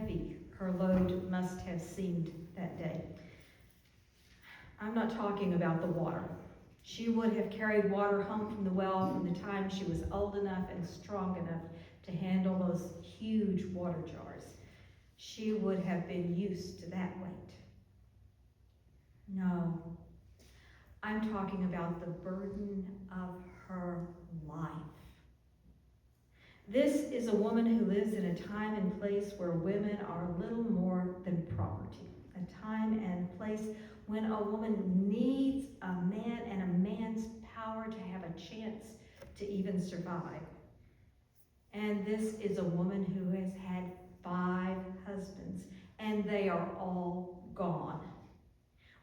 heavy her load must have seemed that day. I'm not talking about the water. She would have carried water home from the well from the time she was old enough and strong enough to handle those huge water jars. She would have been used to that weight. No, I'm talking about the burden of her life. This is a woman who lives in a time and place where women are little more than property. A time and place when a woman needs a man and a man's power to have a chance to even survive. And this is a woman who has had 5 husbands, and they are all gone.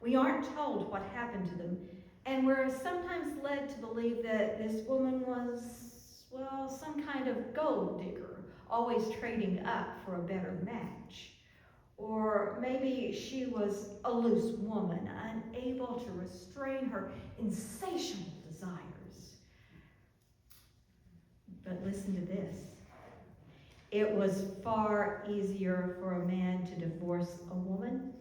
We aren't told what happened to them, and we're sometimes led to believe that this woman was, well, some kind of gold digger, always trading up for a better match. Or maybe she was a loose woman, unable to restrain her insatiable desires. But listen to this. It was far easier for a man to divorce a woman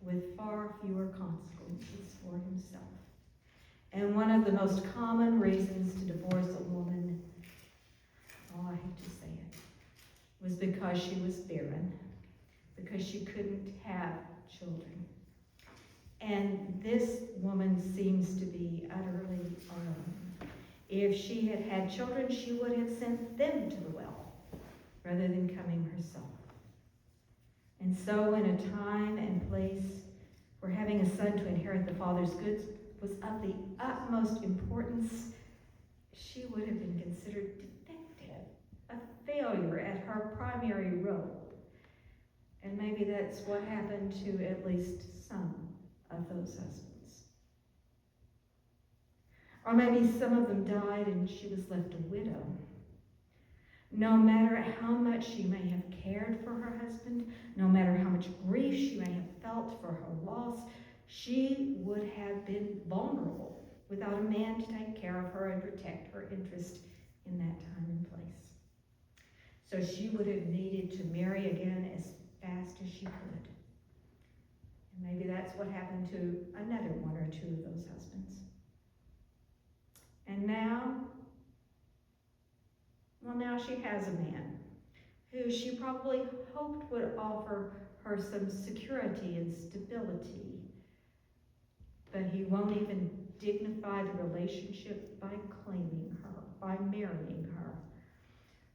with far fewer consequences for himself. And one of the most common reasons to divorce a woman, oh, I hate to say it, was because she was barren, because she couldn't have children. And this woman seems to be utterly alone. If she had had children, she would have sent them to the well rather than coming herself. And so in a time and place where having a son to inherit the father's goods was of the utmost importance, she would have been considered defective, a failure at her primary role. And maybe that's what happened to at least some of those husbands. Or maybe some of them died and she was left a widow. No matter how much she may have cared for her husband, no matter how much grief she may have felt for her loss, she would have been vulnerable without a man to take care of her and protect her interest in that time and place. So she would have needed to marry again as fast as she could. And maybe that's what happened to another one or two of those husbands. And now she has a man who she probably hoped would offer her some security and stability. But he won't even dignify the relationship by claiming her, by marrying her.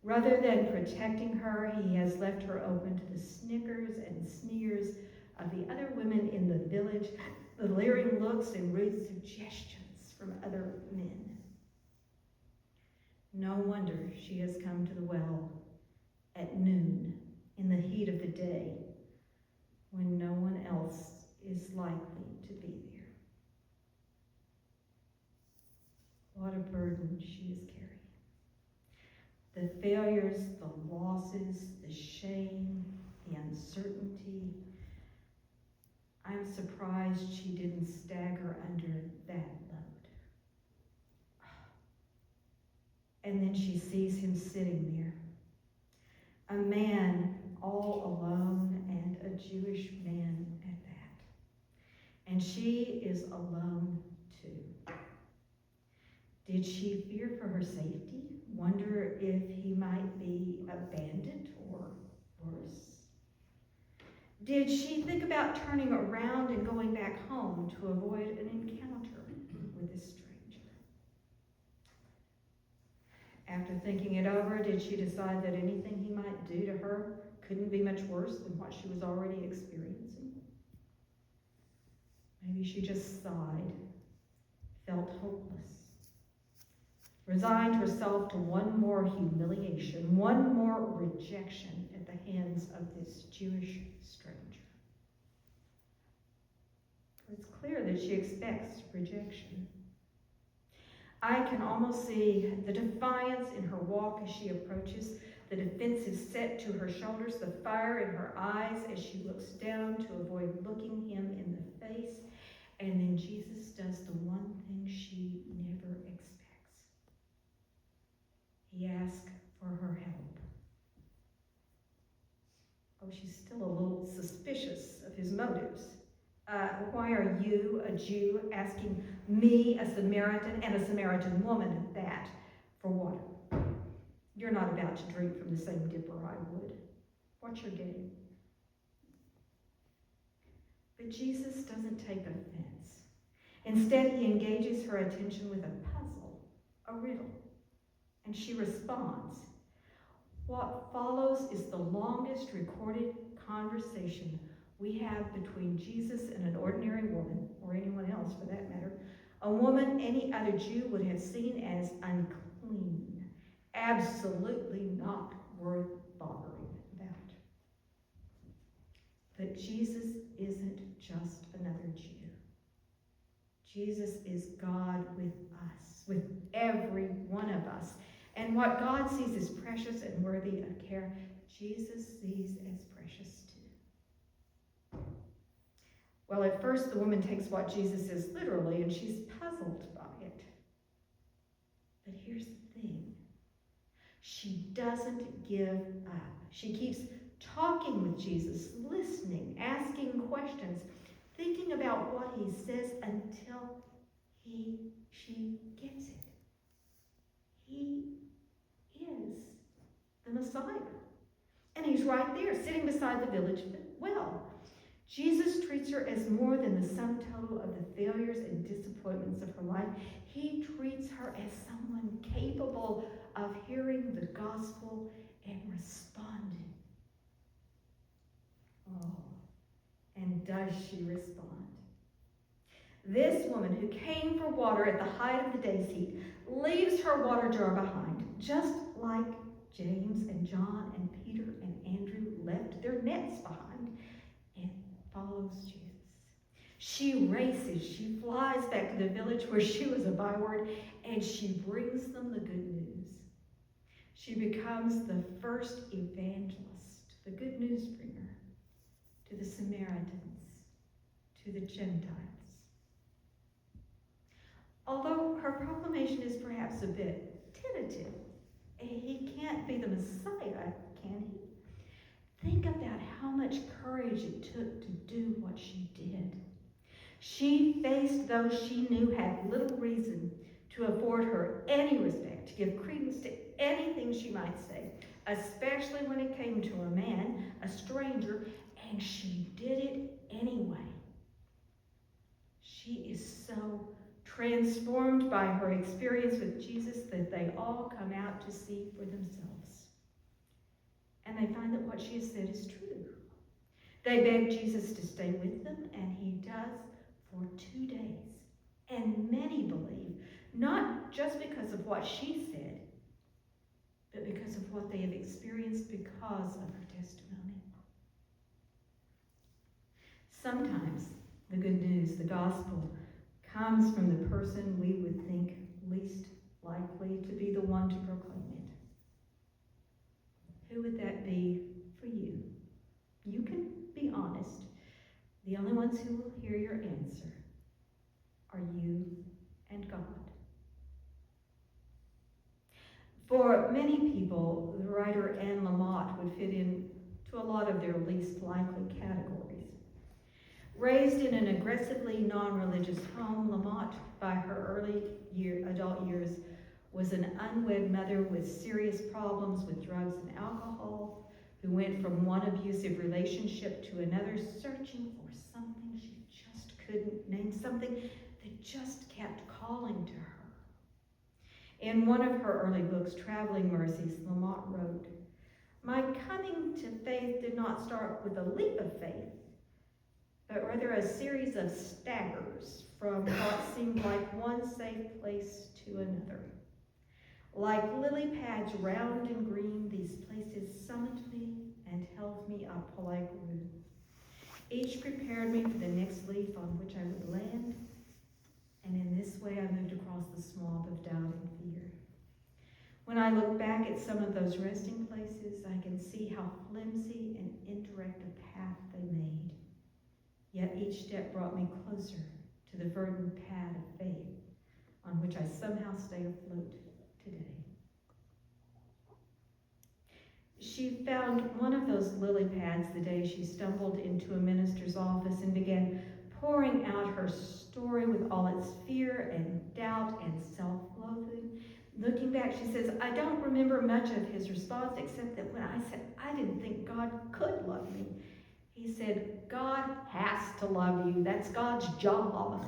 Rather than protecting her, he has left her open to the snickers and sneers of the other women in the village, the leering looks and rude suggestions from other men. No wonder she has come to the well at noon in the heat of the day when no one else is likely to be there. What a burden she is carrying. The failures, the losses, the shame, the uncertainty. I'm surprised she didn't stagger under that load. And then she sees him sitting there, a man all alone, and a Jewish man at that. And she is alone too. Did she fear for her safety? Wonder if he might be a bandit or worse? Did she think about turning around and going back home to avoid an encounter with this stranger? After thinking it over, did she decide that anything he might do to her couldn't be much worse than what she was already experiencing? Maybe she just sighed, felt hopeless, resigned herself to one more humiliation, one more rejection at the hands of this Jewish stranger. It's clear that she expects rejection. I can almost see the defiance in her walk as she approaches, the defensive set to her shoulders, the fire in her eyes as she looks down to avoid looking him in the face. And then Jesus does the one thing she never expects. He asks for her help. Oh, she's still a little suspicious of his motives. Why are you, a Jew, asking me, a Samaritan, and a Samaritan woman at that, for water? You're not about to drink from the same dipper I would. What's your game? But Jesus doesn't take offense. Instead, he engages her attention with a puzzle, a riddle, and she responds. What follows is the longest recorded conversation we have between Jesus and an ordinary woman, or anyone else for that matter, a woman any other Jew would have seen as unclean, absolutely not worth bothering about. But Jesus isn't just another Jew. Jesus is God with us, with every one of us. And what God sees as precious and worthy of care, Jesus sees as precious too. Well, at first the woman takes what Jesus says literally, and she's puzzled by it. But here's the thing. She doesn't give up. She keeps talking with Jesus, listening, asking questions, thinking about what he says until she gets it. He is the Messiah. And he's right there, sitting beside the village well. Jesus treats her as more than the sum total of the failures and disappointments of her life. He treats her as someone capable of hearing the gospel and responding. Oh, and does she respond? This woman who came for water at the height of the day's heat leaves her water jar behind, just like James and John and Peter and Andrew left their nets behind, and follows Jesus. She races, she flies back to the village where she was a byword, and she brings them the good news. She becomes the first evangelist, the good news bringer, to the Samaritans, to the Gentiles. Although her proclamation is perhaps a bit tentative, he can't be the Messiah, can he? Think about how much courage it took to do what she did. She faced those she knew had little reason to afford her any respect, to give credence to anything she might say, especially when it came to a man, a stranger, and she did it anyway. She is so transformed by her experience with Jesus that they all come out to see for themselves. And they find that what she has said is true. They beg Jesus to stay with them, and he does for 2 days. And many believe, not just because of what she said, but because of what they have experienced because of her testimony. Sometimes the good news, the gospel, comes from the person we would think least likely to be the one to proclaim it. Who would that be for you? You can be honest. The only ones who will hear your answer are you and God. For many people, the writer Anne Lamott would fit into a lot of their least likely categories. Raised in an aggressively non-religious home, Lamott, by her adult years, was an unwed mother with serious problems with drugs and alcohol, who went from one abusive relationship to another, searching for something she just couldn't name, something that just kept calling to her. In one of her early books, Traveling Mercies, Lamott wrote, "My coming to faith did not start with a leap of faith, but rather a series of staggers from what seemed like one safe place to another. Like lily pads round and green, these places summoned me and held me up while I grew. Each prepared me for the next leaf on which I would land, and in this way I moved across the swamp of doubt and fear. When I look back at some of those resting places, I can see how flimsy and indirect a path they made. Yet each step brought me closer to the verdant pad of faith on which I somehow stay afloat today." She found one of those lily pads the day she stumbled into a minister's office and began pouring out her story with all its fear and doubt and self-loathing. Looking back, she says, I don't remember much of his response except that when I said I didn't think God could love me, he said, God has to love you. That's God's job.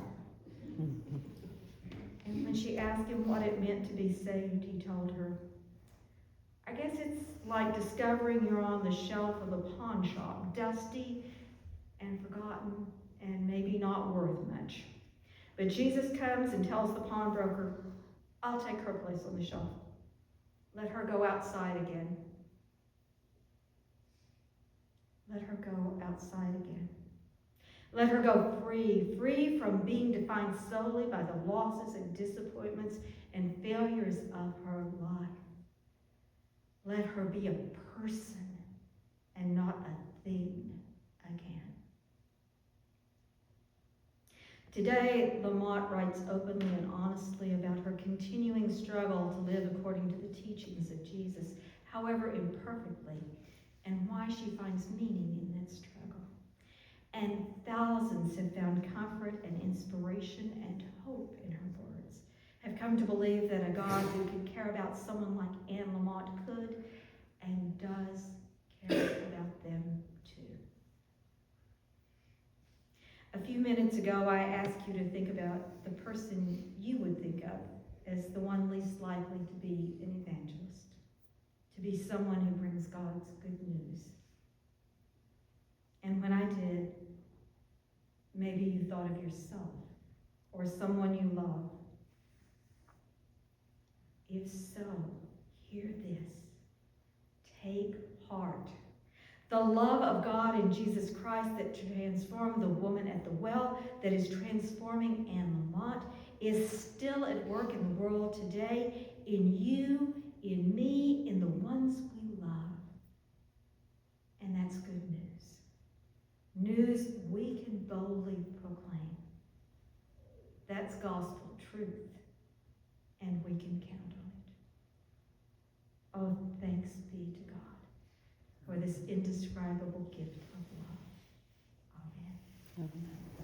And when she asked him what it meant to be saved, he told her, I guess it's like discovering you're on the shelf of a pawn shop, dusty and forgotten and maybe not worth much. But Jesus comes and tells the pawnbroker, I'll take her place on the shelf. Let her go outside again. Let her go outside again. Let her go free from being defined solely by the losses and disappointments and failures of her life. Let her be a person and not a thing again. Today, Lamont writes openly and honestly about her continuing struggle to live according to the teachings of Jesus, however imperfectly, and why she finds meaning in that struggle. And thousands have found comfort and inspiration and hope in her words, have come to believe that a God who could care about someone like Anne Lamont could and does care about them too. A few minutes ago, I asked you to think about the person you would think of as the one least likely to be an evangelist, to be someone who brings God's good news. And when I did, maybe you thought of yourself or someone you love. If so, hear this. Take heart. The love of God in Jesus Christ that transformed the woman at the well, that is transforming Anne Lamont, is still at work in the world today, in you, in me, in the ones we love. And that's good news. News we can boldly proclaim. That's gospel truth, and we can count on it. Oh, thanks be to God for this indescribable gift of love. Amen.